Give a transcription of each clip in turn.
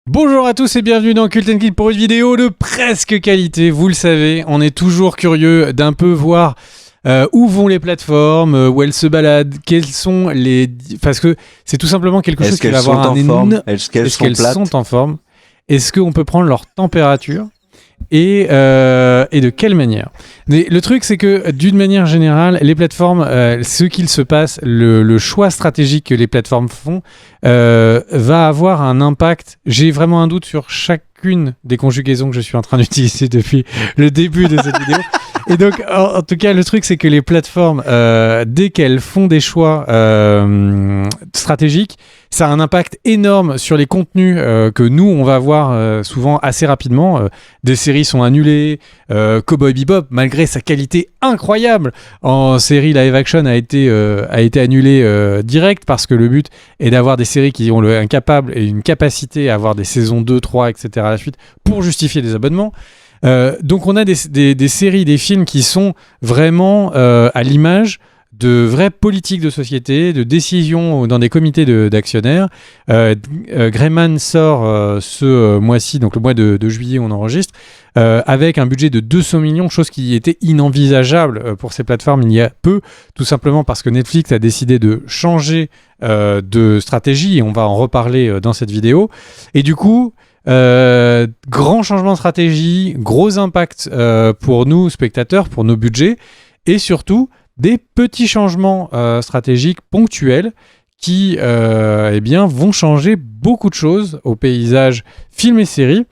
Bonjour à tous et bienvenue dans Cult & Kid pour une vidéo de presque qualité. Vous le savez, on est toujours curieux d'un peu voir où vont les plateformes, où elles se baladent, quels sont les... Parce que c'est tout simplement quelque chose qui va avoir un énorme... Est-ce qu'elles sont en forme? Est-ce qu'on peut prendre leur température et de quelle manière? Mais le truc, c'est que d'une manière générale, les plateformes, ce qu'il se passe, le choix stratégique que les plateformes font va avoir un impact. J'ai vraiment un doute sur chacune des conjugaisons que je suis en train d'utiliser depuis le début de cette vidéo. Et donc, en tout cas, le truc, c'est que les plateformes, dès qu'elles font des choix stratégiques, ça a un impact énorme sur les contenus que nous, on va voir souvent assez rapidement. Des séries sont annulées. Cowboy Bebop, malgré sa qualité incroyable en série live action, a été annulé direct parce que le but est d'avoir des séries qui ont un capable et une capacité à avoir des saisons 2, 3, etc. à la suite pour justifier des abonnements. Donc on a des séries, des films qui sont vraiment à l'image de vraies politiques de société, de décisions dans des comités d'actionnaires. Greyman sort ce mois-ci, donc le mois de juillet on enregistre, avec un budget de 200 millions, chose qui était inenvisageable pour ces plateformes il y a peu, tout simplement parce que Netflix a décidé de changer de stratégie, et on va en reparler dans cette vidéo. Et du coup... grand changement de stratégie, gros impact pour nous spectateurs, pour nos budgets, et surtout des petits changements stratégiques ponctuels qui vont changer beaucoup de choses au paysage film et série,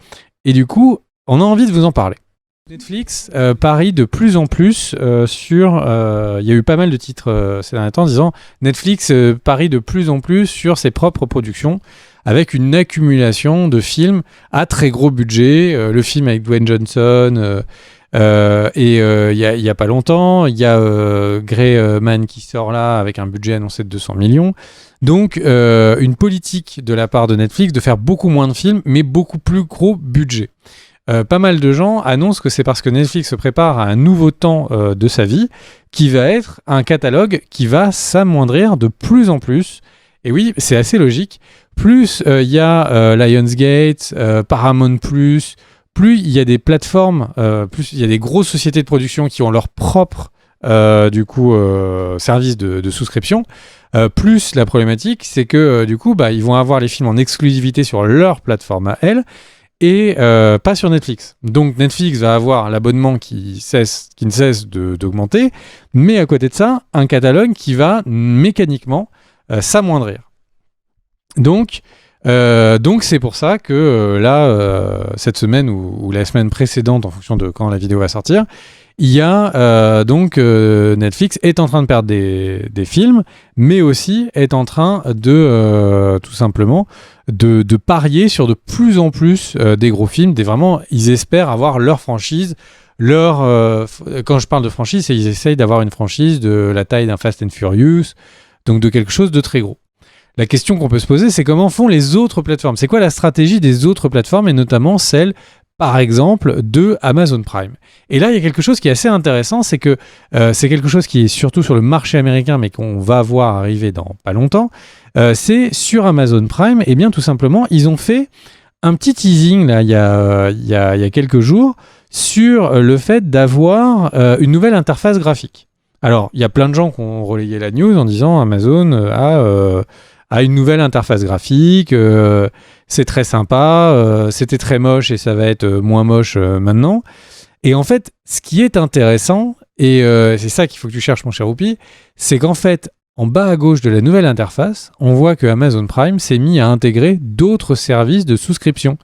et du coup on a envie de vous en parler. Netflix parie de plus en plus sur... Il y a eu pas mal de titres ces derniers temps disant Netflix parie de plus en plus sur ses propres productions, avec une accumulation de films à très gros budget. Le film avec Dwayne Johnson, il y a pas longtemps, il y a Greyman qui sort là avec un budget annoncé de 200 millions. Donc, une politique de la part de Netflix de faire beaucoup moins de films, mais beaucoup plus gros budget. Pas mal de gens annoncent que c'est parce que Netflix se prépare à un nouveau temps de sa vie, qui va être un catalogue qui va s'amoindrir de plus en plus. Et oui, c'est assez logique. Plus il y a Lionsgate, Paramount+, plus il y a des plateformes, plus il y a des grosses sociétés de production qui ont leur propre service de souscription. Plus la problématique, c'est que ils vont avoir les films en exclusivité sur leur plateforme à elles, et pas sur Netflix. Donc Netflix va avoir l'abonnement qui ne cesse d'augmenter, mais à côté de ça, un catalogue qui va mécaniquement s'amoindrir. Donc c'est pour ça que cette semaine ou la semaine précédente, en fonction de quand la vidéo va sortir, il y a Netflix est en train de perdre des films, mais aussi est en train de tout simplement de parier sur de plus en plus des gros films. Vraiment, ils espèrent avoir leur franchise. Quand je parle de franchise, c'est qu'ils essayent d'avoir une franchise de la taille d'un Fast and Furious, donc de quelque chose de très gros. La question qu'on peut se poser, c'est comment font les autres plateformes? C'est quoi la stratégie des autres plateformes, et notamment celle, par exemple, de Amazon Prime? Et là, il y a quelque chose qui est assez intéressant, c'est que c'est quelque chose qui est surtout sur le marché américain, mais qu'on va voir arriver dans pas longtemps. C'est sur Amazon Prime, et bien tout simplement, ils ont fait un petit teasing là, il y a quelques jours sur le fait d'avoir une nouvelle interface graphique. Alors, il y a plein de gens qui ont relayé la news en disant Amazon a une nouvelle interface graphique, c'est très sympa, c'était très moche et ça va être moins moche maintenant. Et en fait, ce qui est intéressant, et c'est ça qu'il faut que tu cherches mon cher Oupi, c'est qu'en fait, en bas à gauche de la nouvelle interface, on voit que Amazon Prime s'est mis à intégrer d'autres services de souscription.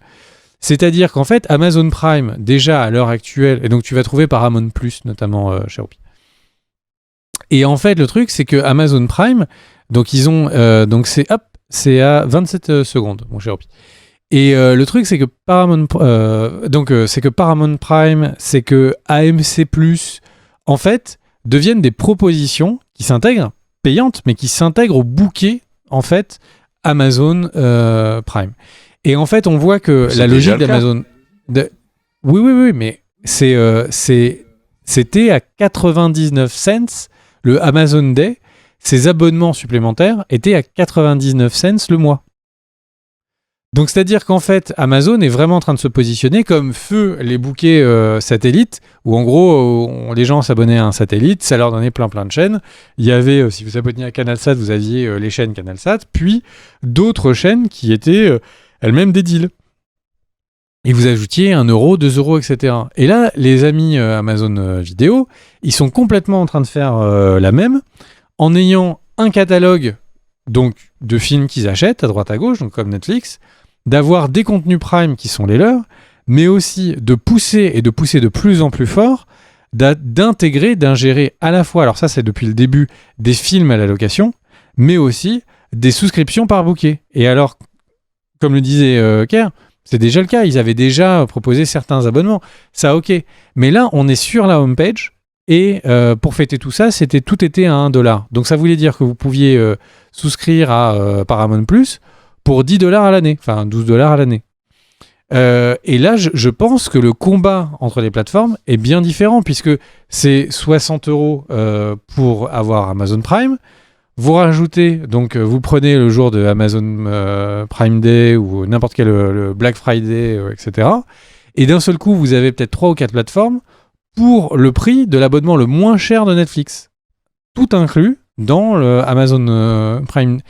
C'est-à-dire qu'en fait, Amazon Prime, déjà à l'heure actuelle, et donc tu vas trouver Paramount+, notamment, cher Oupi. Et en fait, le truc, c'est que Amazon Prime, donc ils ont, c'est à 27 secondes, mon cher Oupi. Et le truc, c'est que Paramount Prime, c'est que AMC+, en fait, deviennent des propositions qui s'intègrent, payantes, mais qui s'intègrent au bouquet, en fait, Amazon Prime. Et en fait, on voit que la logique d'Amazon... Oui, mais c'était à 99 cents le Amazon Day. Ces abonnements supplémentaires étaient à 99 cents le mois. Donc, c'est-à-dire qu'en fait, Amazon est vraiment en train de se positionner comme feu les bouquets satellites, où en gros, les gens s'abonnaient à un satellite, ça leur donnait plein de chaînes. Il y avait, si vous abonniez à CanalSat, vous aviez les chaînes CanalSat, puis d'autres chaînes qui étaient elles-mêmes des deals. Et vous ajoutiez 1 euro, 2 euros, etc. Et là, les amis Amazon Vidéo, ils sont complètement en train de faire la même, en ayant un catalogue donc, de films qu'ils achètent à droite à gauche, donc comme Netflix, d'avoir des contenus Prime qui sont les leurs, mais aussi de pousser de plus en plus fort, d'intégrer, d'ingérer à la fois, alors ça c'est depuis le début, des films à la location, mais aussi des souscriptions par bouquet. Et alors, comme le disait Kerr, c'est déjà le cas, ils avaient déjà proposé certains abonnements, ça ok. Mais là, on est sur la homepage, et pour fêter tout ça, tout était à $1. Donc ça voulait dire que vous pouviez souscrire à Paramount Plus pour $10 à l'année, enfin $12 à l'année. Et là, je pense que le combat entre les plateformes est bien différent, puisque c'est 60 € pour avoir Amazon Prime. Vous rajoutez, donc vous prenez le jour de Amazon Prime Day ou n'importe quel le Black Friday, etc. Et d'un seul coup, vous avez peut-être 3 ou 4 plateformes pour le prix de l'abonnement le moins cher de Netflix. Tout inclus dans le Amazon Prime.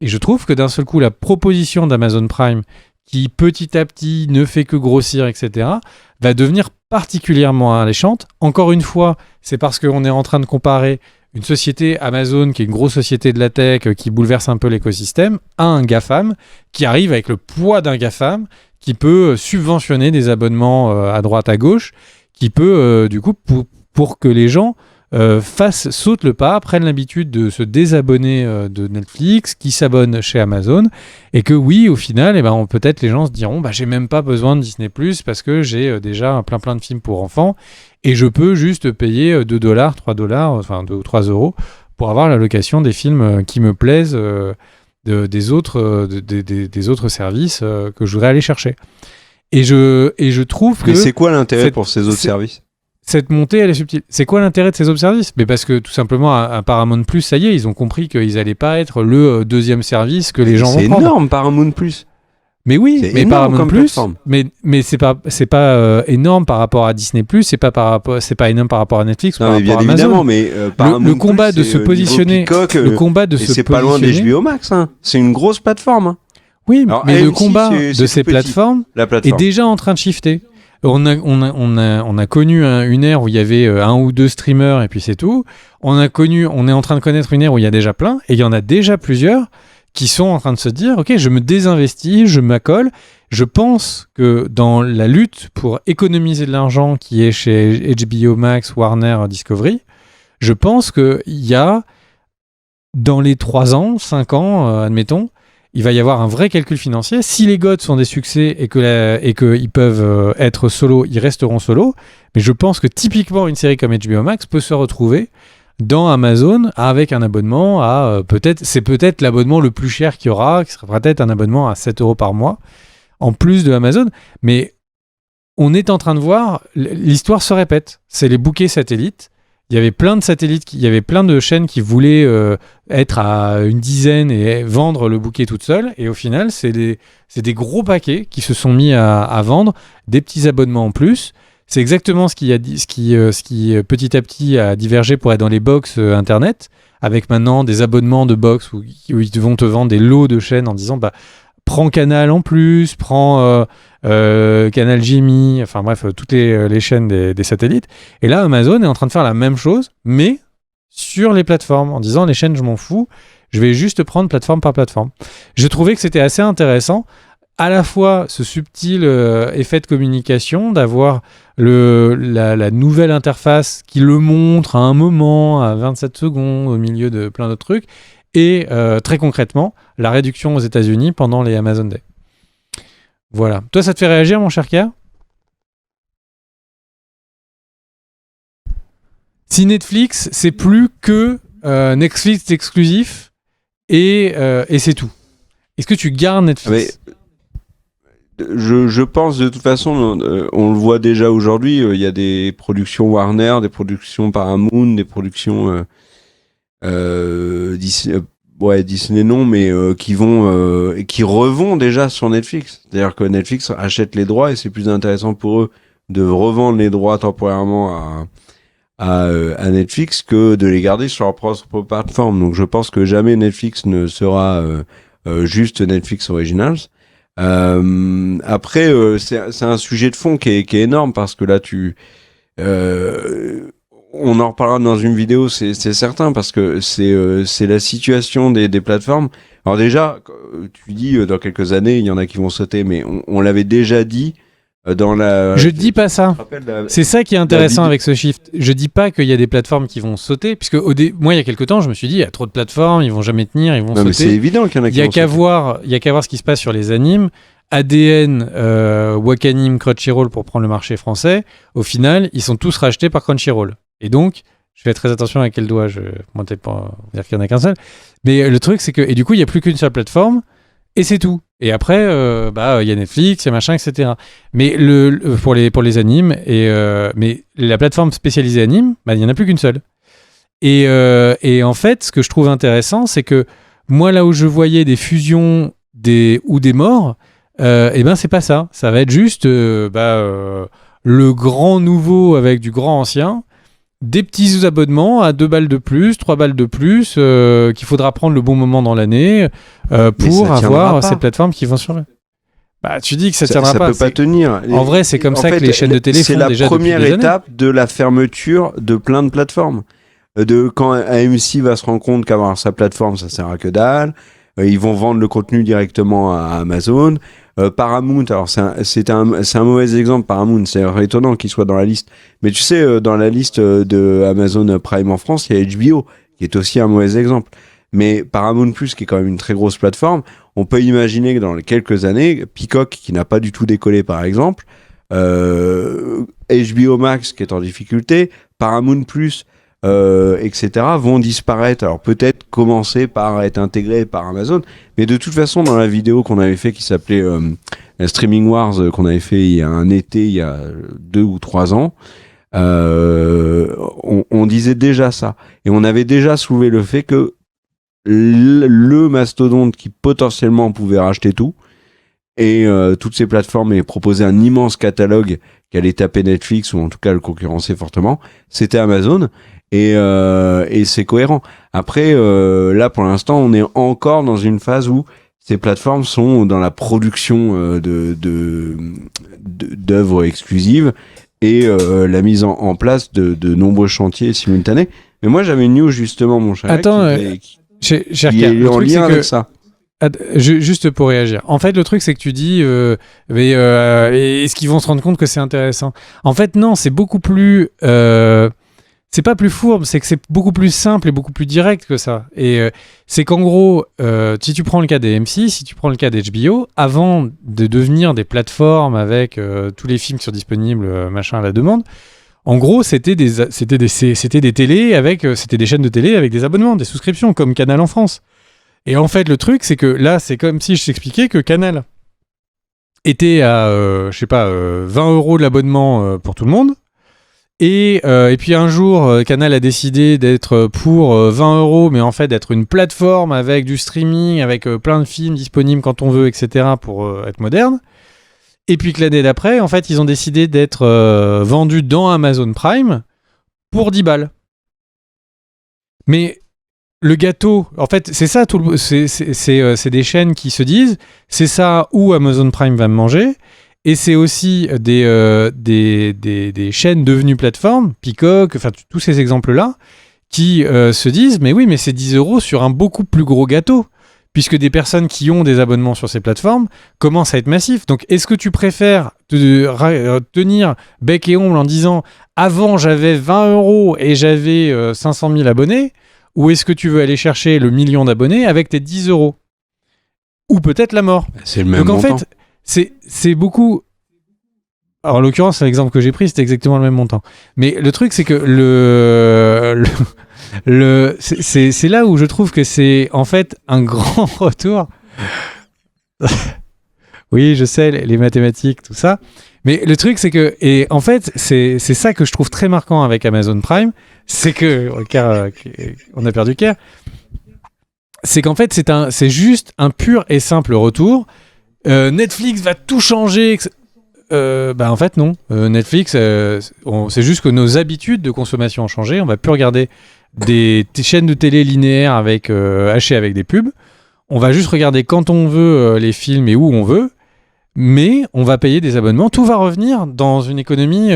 Et je trouve que d'un seul coup, la proposition d'Amazon Prime, qui petit à petit ne fait que grossir, etc., va devenir particulièrement alléchante. Encore une fois, c'est parce qu'on est en train de comparer une société Amazon, qui est une grosse société de la tech, qui bouleverse un peu l'écosystème, à un GAFAM, qui arrive avec le poids d'un GAFAM, qui peut subventionner des abonnements à droite à gauche, qui peut, du coup, pour que les gens sautent le pas, prennent l'habitude de se désabonner de Netflix, qui s'abonnent chez Amazon, et que oui, au final, peut-être les gens se diront, j'ai même pas besoin de Disney+, parce que j'ai déjà plein de films pour enfants, et je peux juste payer $2, $3, enfin 2 ou 3 euros, pour avoir la location des films qui me plaisent des autres services que je voudrais aller chercher. Et je trouve que... Mais c'est quoi l'intérêt pour ces autres services ? Cette montée, elle est subtile. C'est quoi l'intérêt de ces autres services ? Mais parce que tout simplement, à Paramount+, ça y est, ils ont compris qu'ils n'allaient pas être le deuxième service que les gens vont prendre. C'est énorme, Paramount+. Mais oui, mais Paramount+, mais c'est pas énorme par rapport à Disney+, c'est pas énorme par rapport à Netflix ou par rapport à Amazon. Évidemment, mais le combat de se positionner, le combat de se positionner, c'est pas loin d'HBO Max, hein. C'est une grosse plateforme. Hein. Oui, alors, mais le combat de ces plateformes est déjà en train de shifter. On a connu une ère où il y avait 1 ou 2 streamers et puis c'est tout. On est en train de connaître une ère où il y a déjà plein, et il y en a déjà plusieurs qui sont en train de se dire, ok, je me désinvestis, je m'accole. Je pense que dans la lutte pour économiser de l'argent qui est chez HBO Max, Warner, Discovery, je pense qu'il y a, dans les 3 ans, 5 ans, admettons, il va y avoir un vrai calcul financier. Si les GOT sont des succès et qu'ils peuvent être solo, ils resteront solo. Mais je pense que typiquement, une série comme HBO Max peut se retrouver dans Amazon avec un abonnement à c'est peut-être l'abonnement le plus cher qu'il y aura, qui sera peut-être un abonnement à 7 € par mois, en plus de Amazon. Mais on est en train de voir, l'histoire se répète. C'est les bouquets satellites. Il y avait plein de satellites, il y avait plein de chaînes qui voulaient être à une dizaine et vendre le bouquet toute seule. Et au final, c'est des gros paquets qui se sont mis à vendre, des petits abonnements en plus. C'est exactement ce qui petit à petit a divergé pour être dans les box internet, avec maintenant des abonnements de box où ils vont te vendre des lots de chaînes en disant prends Canal en plus, prends Canal Jimmy, enfin bref, toutes les chaînes des satellites. Et là, Amazon est en train de faire la même chose, mais sur les plateformes, en disant les chaînes, je m'en fous, je vais juste prendre plateforme par plateforme. Je trouvais que c'était assez intéressant, à la fois ce subtil effet de communication, d'avoir la nouvelle interface qui le montre à un moment, à 27 secondes, au milieu de plein d'autres trucs, et très concrètement, la réduction aux États-Unis pendant les Amazon Day. Voilà. Toi, ça te fait réagir, mon cher Kia ? Si Netflix, c'est plus que Netflix exclusif et c'est tout. Est-ce que tu gardes Netflix ? Je pense de toute façon, on le voit déjà aujourd'hui, il y a des productions Warner, des productions Paramount, des productions Disney, ouais, Disney non, mais qui revendent déjà sur Netflix. C'est-à-dire que Netflix achète les droits et c'est plus intéressant pour eux de revendre les droits temporairement à Netflix que de les garder sur leur propre plateforme. Donc je pense que jamais Netflix ne sera juste Netflix Originals. Après, c'est un sujet de fond qui est énorme parce que là, on en reparlera dans une vidéo, c'est certain, parce que c'est la situation des plateformes. Alors déjà, tu dis dans quelques années, il y en a qui vont sauter, mais on l'avait déjà dit dans la. Je dis pas ça. C'est ça qui est intéressant avec ce shift. Je dis pas qu'il y a des plateformes qui vont sauter, puisque moi, il y a quelques temps, je me suis dit, il y a trop de plateformes, ils vont jamais tenir, ils vont sauter. Mais c'est évident qu'il y en a qui vont sauter. Il y a qu'à voir ce qui se passe sur les animes. ADN, Wakanim, Crunchyroll pour prendre le marché français. Au final, ils sont tous rachetés par Crunchyroll. Et donc, je fais très attention à quel doigt je montais pas dire qu'il y en a qu'un seul. Mais le truc, c'est que du coup, il y a plus qu'une seule plateforme et c'est tout. Et après, il y a Netflix, il y a machin, etc. Mais pour les animes mais la plateforme spécialisée anime, il y en a plus qu'une seule. Et en fait, ce que je trouve intéressant, c'est que moi, là où je voyais des fusions ou des morts, c'est pas ça. Ça va être juste le grand nouveau avec du grand ancien, des petits abonnements à 2 balles de plus, 3 balles de plus, qu'il faudra prendre le bon moment dans l'année pour avoir ces plateformes qui vont sur. Tu dis que ça tiendra pas. Ça peut pas tenir. En vrai, c'est comme ça que les chaînes de télé font déjà depuis des années. C'est la première étape de la fermeture de plein de plateformes. Quand AMC va se rendre compte qu'avoir sa plateforme, ça sert à que dalle. Ils vont vendre le contenu directement à Amazon. Paramount, alors c'est un mauvais exemple, Paramount, c'est étonnant qu'il soit dans la liste. Mais tu sais, dans la liste de Amazon Prime en France, il y a HBO, qui est aussi un mauvais exemple. Mais Paramount Plus, qui est quand même une très grosse plateforme, on peut imaginer que dans quelques années, Peacock, qui n'a pas du tout décollé par exemple, HBO Max, qui est en difficulté, Paramount Plus, etc., vont disparaître. Alors peut-être commencer par être intégrés par Amazon, mais de toute façon, dans la vidéo qu'on avait fait qui s'appelait Streaming Wars, qu'on avait fait il y a un été, il y a 2 ou 3 ans, on disait déjà ça. Et on avait déjà soulevé le fait que le mastodonte qui potentiellement pouvait racheter tout, et toutes ces plateformes et proposer un immense catalogue qui allait taper Netflix, ou en tout cas le concurrencer fortement, c'était Amazon. Et c'est cohérent. Après, là pour l'instant, on est encore dans une phase où ces plateformes sont dans la production d'œuvres exclusives et la mise en place de nombreux chantiers simultanés. Mais moi, j'avais une new justement, mon cher. Attends, qui est en lien avec ça. Juste pour réagir. En fait, le truc, c'est que tu dis est-ce qu'ils vont se rendre compte que c'est intéressant ? En fait, non, c'est beaucoup plus... c'est pas plus fourbe, c'est que c'est beaucoup plus simple et beaucoup plus direct que ça. Et c'est qu'en gros, si tu prends le cas des AMC, si tu prends le cas d'HBO, avant de devenir des plateformes avec tous les films qui sont disponibles, machin à la demande, en gros, c'était des télés c'était des chaînes de télé avec des abonnements, des souscriptions, comme Canal en France. Et en fait, le truc, c'est que là, c'est comme si je t'expliquais que Canal était à, 20 € de l'abonnement pour tout le monde. Et puis un jour, Canal a décidé d'être pour 20 €, mais en fait d'être une plateforme avec du streaming, avec plein de films disponibles quand on veut, etc., pour être moderne. Et puis que l'année d'après, en fait, ils ont décidé d'être vendus dans Amazon Prime pour 10 balles. Mais le gâteau, en fait, c'est ça, c'est des chaînes qui se disent, c'est ça où Amazon Prime va me manger. Et c'est aussi des chaînes devenues plateformes, Peacock, enfin tous ces exemples-là, qui se disent, mais oui, mais c'est 10 € sur un beaucoup plus gros gâteau, puisque des personnes qui ont des abonnements sur ces plateformes commencent à être massifs. Donc, est-ce que tu préfères tenir bec et ongle en disant, avant j'avais 20 € et j'avais 500 000 abonnés, ou est-ce que tu veux aller chercher le million d'abonnés avec tes 10 €? Ou peut-être la mort. C'est le même montant. Donc en fait, c'est beaucoup... Alors en l'occurrence, l'exemple que j'ai pris, c'était exactement le même montant. Mais le truc, c'est que c'est là où je trouve que c'est en fait un grand retour. Oui, je sais, les mathématiques, tout ça. Mais le truc, c'est que... Et en fait, c'est ça que je trouve très marquant avec Amazon Prime, c'est que... on a perdu Kerr. c'est qu'en fait, c'est juste un pur et simple retour. Netflix va tout changer. En fait, non. Netflix, c'est juste que nos habitudes de consommation ont changé. On va plus regarder des chaînes de télé linéaires hachées avec des pubs. On va juste regarder quand on veut les films et où on veut. Mais on va payer des abonnements. Tout va revenir dans une économie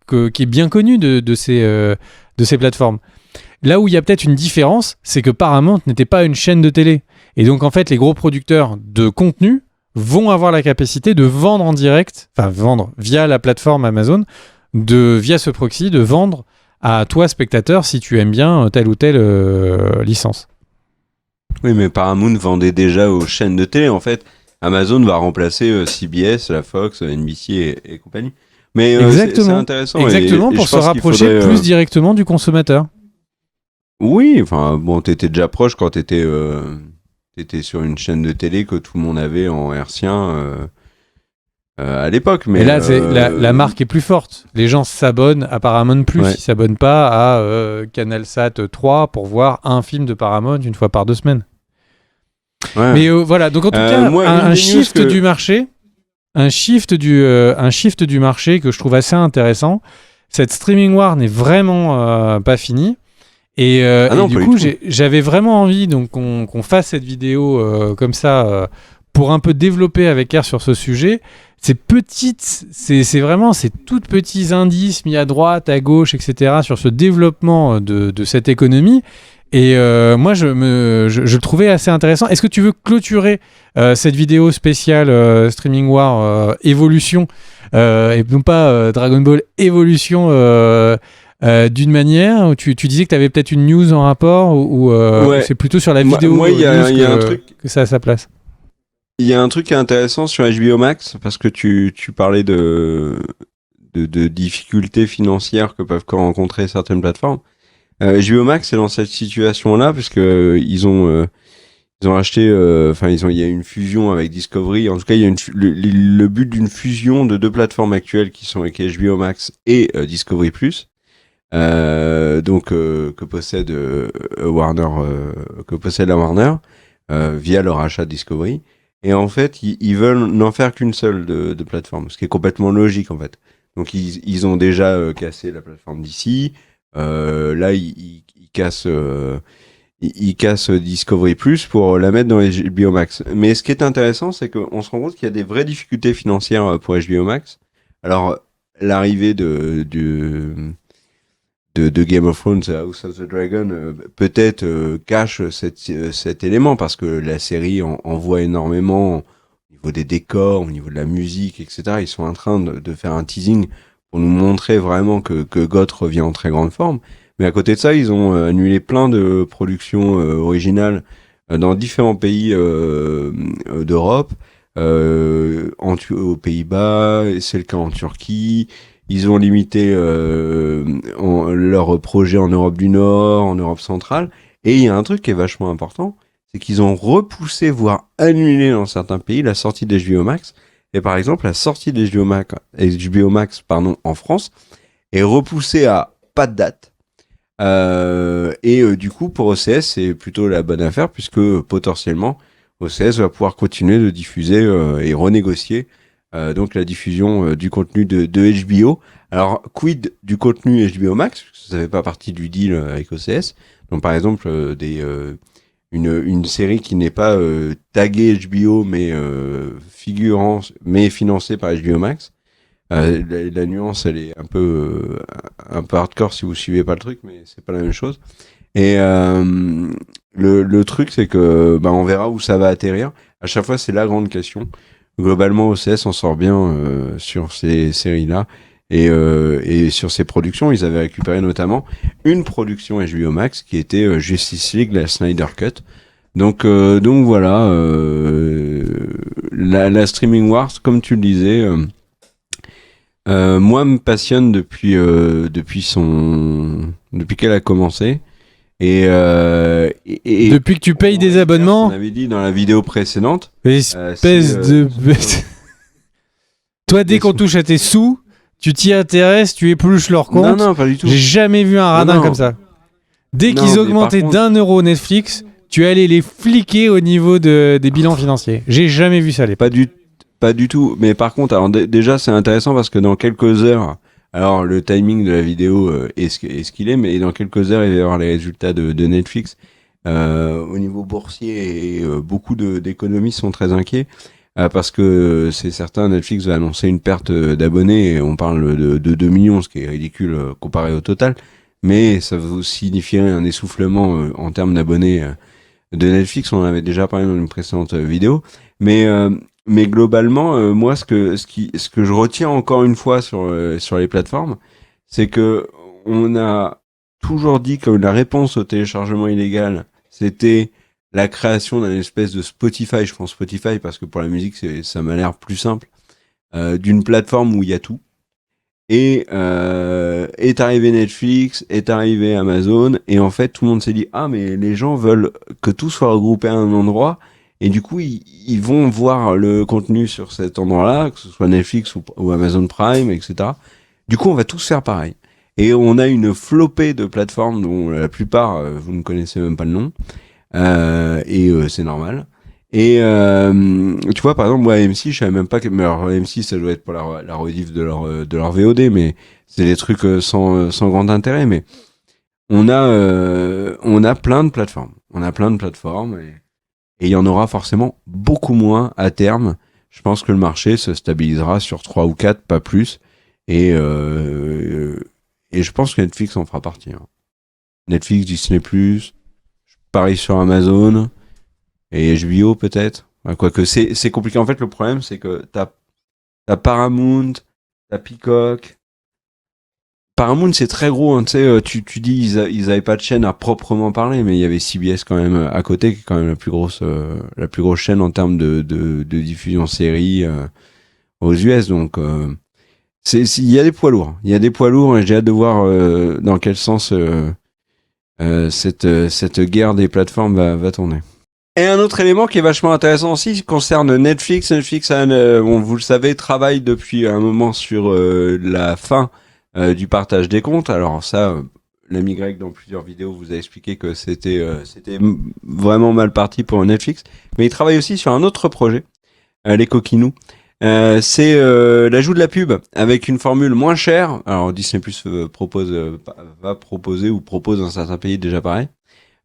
qui est bien connue de ces plateformes. Là où il y a peut-être une différence, c'est que Paramount n'était pas une chaîne de télé. Et donc, en fait, les gros producteurs de contenu vont avoir la capacité de vendre en direct, enfin vendre via la plateforme Amazon, via ce proxy, de vendre à toi, spectateur, si tu aimes bien telle ou telle licence. Oui, mais Paramount vendait déjà aux chaînes de télé. En fait, Amazon va remplacer CBS, la Fox, NBC et compagnie. Mais c'est intéressant. Exactement, pour se rapprocher plus directement du consommateur. Oui, enfin, bon, t'étais déjà proche quand t'étais sur une chaîne de télé que tout le monde avait en hertzien à l'époque. Mais et là, la marque est plus forte. Les gens s'abonnent à Paramount+, ils s'abonnent pas à CanalSat 3 pour voir un film de Paramount une fois par 2 semaines. Ouais. Mais voilà, donc en tout cas, un shift du marché, un shift du marché que je trouve assez intéressant. Cette streaming war n'est vraiment pas finie. Et du coup, j'avais vraiment envie donc, qu'on fasse cette vidéo comme ça pour un peu développer avec R sur ce sujet. C'est toutes petits indices mis à droite, à gauche, etc. sur ce développement de cette économie. Et moi, je le trouvais assez intéressant. Est-ce que tu veux clôturer cette vidéo spéciale Streaming War Evolution et non pas Dragon Ball Evolution d'une manière où tu disais que tu avais peut-être une news en rapport ou c'est plutôt sur la vidéo il y a un truc que ça a sa place. Il y a un truc qui est intéressant sur HBO Max parce que tu parlais de difficultés financières que peuvent rencontrer certaines plateformes. HBO Max est dans cette situation-là parce que ils ont acheté, il y a une fusion avec Discovery. En tout cas, il y a le but d'une fusion de 2 plateformes actuelles qui sont avec HBO Max et Discovery+. Que possède Warner, que possède la Warner via leur achat de Discovery. Et en fait, ils veulent n'en faire qu'une seule de plateforme, ce qui est complètement logique en fait. Donc ils ont déjà cassé la plateforme d'ici. Là, ils cassent Discovery Plus pour la mettre dans HBO Max. Mais ce qui est intéressant, c'est qu'on se rend compte qu'il y a des vraies difficultés financières pour HBO Max. Alors, l'arrivée de Game of Thrones, House of the Dragon, peut-être cache cet élément parce que la série en voit énormément au niveau des décors, au niveau de la musique, etc. Ils sont en train de faire un teasing pour nous montrer vraiment que GOT revient en très grande forme. Mais à côté de ça, ils ont annulé plein de productions originales dans différents pays d'Europe, aux Pays-Bas, c'est le cas en Turquie. Ils ont limité leurs projets en Europe du Nord, en Europe centrale. Et il y a un truc qui est vachement important, c'est qu'ils ont repoussé, voire annulé dans certains pays, la sortie d'HBO Max. Et par exemple, la sortie d'HBO Max en France est repoussée à pas de date. Du coup, pour OCS, c'est plutôt la bonne affaire, puisque potentiellement, OCS va pouvoir continuer de diffuser et renégocier donc la diffusion du contenu de HBO. Alors, quid du contenu HBO Max, parce que ça fait pas partie du deal avec OCS. Donc, par exemple, une série qui n'est pas taguée HBO, mais financée par HBO Max. La nuance, elle est un peu hardcore si vous suivez pas le truc, mais c'est pas la même chose. Et le truc, c'est que on verra où ça va atterrir. À chaque fois, c'est la grande question. Globalement, OCS en sort bien sur ces séries-là et sur ces productions. Ils avaient récupéré notamment une production HBO Max qui était Justice League, la Snyder Cut. Donc voilà, la streaming wars, comme tu le disais, moi me passionne depuis qu'elle a commencé. Et depuis que tu payes des abonnements, on avait dit dans la vidéo précédente, espèce de toi, dès qu'on touche à tes sous, tu t'y intéresses, tu épluches leur compte. Non, pas du tout. J'ai jamais vu un radin comme ça. Dès qu'ils augmentaient d'€1 Netflix, tu allais les fliquer au niveau des bilans financiers. J'ai jamais vu ça à l'époque. Pas du tout. Mais par contre, alors déjà, c'est intéressant parce que dans quelques heures, alors le timing de la vidéo est ce qu'il est, mais dans quelques heures, il va y avoir les résultats de Netflix. Au niveau boursier, et beaucoup d'économistes sont très inquiets parce que c'est certain, Netflix va annoncer une perte d'abonnés. Et on parle de 2 millions, ce qui est ridicule comparé au total. Mais ça va signifierait un essoufflement en termes d'abonnés de Netflix. On en avait déjà parlé dans une précédente vidéo. Mais globalement, moi, ce que je retiens encore une fois sur les plateformes, c'est que on a toujours dit que la réponse au téléchargement illégal, c'était la création d'un espèce de Spotify. Je pense Spotify parce que pour la musique, ça m'a l'air plus simple, d'une plateforme où il y a tout. Et est arrivé Netflix, est arrivé Amazon, et en fait, tout le monde s'est dit mais les gens veulent que tout soit regroupé à un endroit. Et du coup, ils vont voir le contenu sur cet endroit-là, que ce soit Netflix ou Amazon Prime, etc. Du coup, on va tous faire pareil. Et on a une flopée de plateformes dont la plupart, vous ne connaissez même pas le nom. Et c'est normal. Et tu vois, par exemple, moi, M6, je savais même pas que... Mais alors, M6, ça doit être pour la rediff de leur VOD, mais c'est des trucs sans grand intérêt. Mais on a plein de plateformes. On a plein de plateformes et il y en aura forcément beaucoup moins à terme. Je pense que le marché se stabilisera sur 3 ou 4, pas plus. Et je pense que Netflix en fera partie. Hein. Netflix, Disney+, pareil sur Amazon et HBO peut-être. Quoique c'est compliqué. En fait, le problème, c'est que t'as Paramount, t'as Peacock. Paramount, c'est très gros, hein, tu sais, tu dis ils avaient pas de chaîne à proprement parler, mais il y avait CBS quand même à côté, qui est quand même la plus grosse chaîne en termes de diffusion série aux US. Donc, il y a des poids lourds. Il y a des poids lourds et j'ai hâte de voir dans quel sens cette guerre des plateformes va tourner. Et un autre élément qui est vachement intéressant aussi concerne Netflix. Netflix, vous le savez, travaille depuis un moment sur la fin du partage des comptes. Alors ça, l'ami Greg dans plusieurs vidéos vous a expliqué que c'était vraiment mal parti pour Netflix. Mais il travaille aussi sur un autre projet, les coquinous. C'est l'ajout de la pub avec une formule moins chère. Alors Disney Plus va proposer ou propose dans certains pays déjà pareil.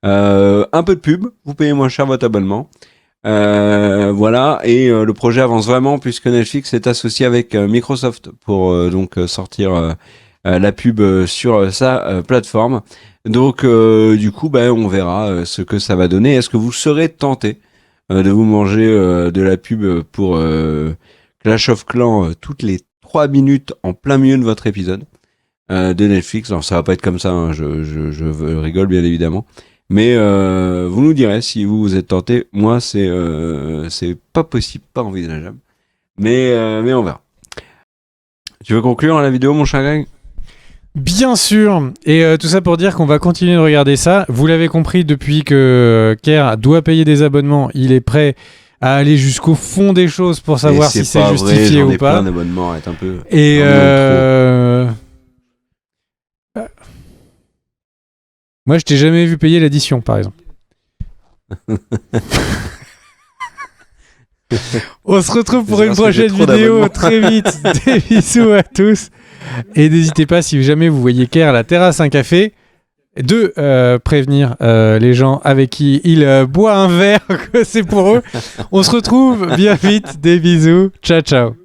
Un peu de pub, vous payez moins cher votre abonnement. Voilà, et le projet avance vraiment puisque Netflix est associé avec Microsoft pour donc sortir la pub sur sa plateforme. Donc du coup, on verra ce que ça va donner. Est-ce que vous serez tenté de vous manger de la pub pour Clash of Clans toutes les 3 minutes en plein milieu de votre épisode de Netflix? Alors ça va pas être comme ça, hein, je rigole bien évidemment. Mais vous nous direz si vous êtes tenté. Moi, c'est pas possible, pas envisageable. Mais on verra. Tu veux conclure la vidéo, mon cher Greg ? Bien sûr. Et tout ça pour dire qu'on va continuer de regarder ça. Vous l'avez compris, depuis que Kerr doit payer des abonnements, il est prêt à aller jusqu'au fond des choses pour savoir si c'est justifié ou pas. Plein d'abonnements, arrête un peu. Et moi, je t'ai jamais vu payer l'addition, par exemple. On se retrouve pour une prochaine vidéo très vite. Des bisous à tous. Et n'hésitez pas, si jamais vous voyez Kerr à la terrasse un café, de prévenir les gens avec qui il boit un verre, que c'est pour eux. On se retrouve bien vite. Des bisous. Ciao, ciao.